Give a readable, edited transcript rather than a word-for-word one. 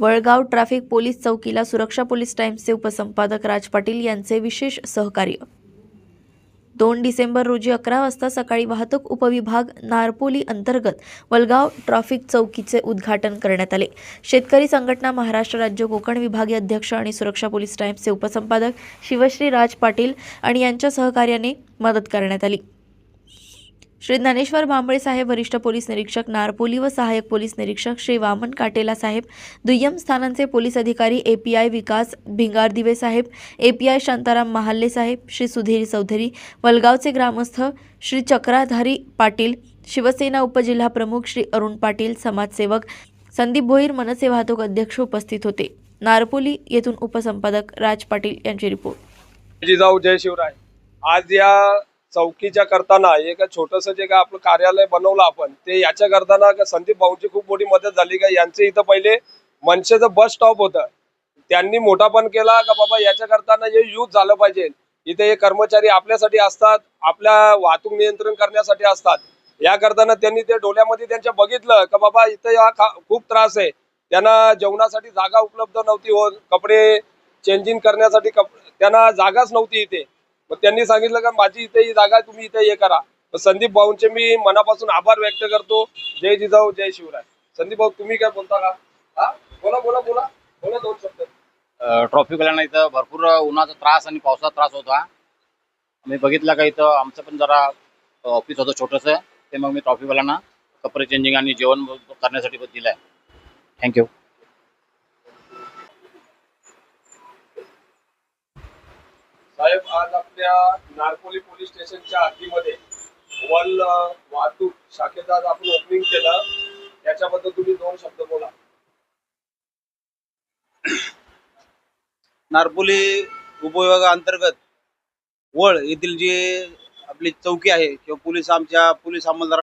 Walgaon traffic police चौकीला सुरक्षा police टाइम्सचे उपसंपादक राज पाटील यांचे विशेष सहकार्य. 2 डिसेंबर रोजी 11 वाजता सकाळी वाहतूक उपविभाग नारपोली अंतर्गत वळगाव ट्रॅफिक चौकीचे उद्घाटन करण्यात आले. शेतकरी संघटना महाराष्ट्र राज्य कोकण विभागीय अध्यक्ष आणि सुरक्षा पोलीस टाइम्सचे उपसंपादक शिवश्री राज पाटील आणि यांच्या सहकार्याने मदत करण्यात आली. श्री ज्ञानेश्वर भांबळे साहेब वरिष्ठ पोलीस निरीक्षक नारपोली व सहाय्यक पोलीस निरीक्षक श्री वामन काटेला साहेब, दुय्यम स्थानांचे पोलीस अधिकारी एपीआय विकास भिंगारदिवे साहेब, एपीआय शांताराम महाल्ले साहेब, श्री सुधीर चौधरी, वलगावचे ग्रामस्थ श्री चक्राधारी पाटील, शिवसेना उपजिल्हा प्रमुख श्री अरुण पाटील, समाजसेवक संदीप भोईर, मनसे वाहतूक अध्यक्ष उपस्थित होते. नारपोली येथून उपसंपादक राज पाटील यांची रिपोर्ट. जिजाऊ जय शिवराय. आज या चौकीच्या करताना एक छोटस जे का आपलं कार्यालय बनवलं आपण, ते याच्या करताना संदीप भाऊंची खूप मोठी मदत झाली. का यांचे इथं पहिले मनसेचं बस स्टॉप होतं, त्यांनी मोठा पण केला का बाबा याच्या करताना हे यूज झालं पाहिजे. इथे हे कर्मचारी आपल्यासाठी असतात, आपल्या वाहतूक नियंत्रण करण्यासाठी असतात. या करताना त्यांनी ते डोळ्यामध्ये त्यांच्या बघितलं का बाबा इथं हा खूप त्रास आहे. त्यांना जेवणासाठी जागा उपलब्ध नव्हती होत, कपडे चेंजिंग करण्यासाठी त्यांना जागाच नव्हती इथे. मग त्यांनी सांगितलं का माझी इथे ही जागा आहे, तुम्ही इथे हे करा. संदीप भाऊंचे मी मनापासून आभार व्यक्त करतो. जय जिजाऊ जय शिवराय. संदीप भाऊ तुम्ही काय बोलता का? हा बोला बोला बोला बोला, 2 शब्द. ट्रॉफिकवाल्यांना इथं भरपूर उन्हाचा त्रास आणि पावसाचा त्रास होता. मी बघितलं का इथं आमचं पण जरा ऑफिस होतं छोटंसं, ते मग मी ट्रॉफिकवाल्यांना कपडे चेंजिंग आणि जेवण करण्यासाठी दिलं आहे. थँक्यू. साहेब, आज आपल्या नारपोली पोलीस स्टेशनच्या हद्दीमध्ये वन वाहतूक शाखेचा आज आपण ओपनिंग केलं, याच्याबद्दल तुम्ही 2 शब्द बोला. नारपोली उपविभागाअंतर्गत वळ येथील जी आपली चौकी आहे किंवा पोलीस अंमलदार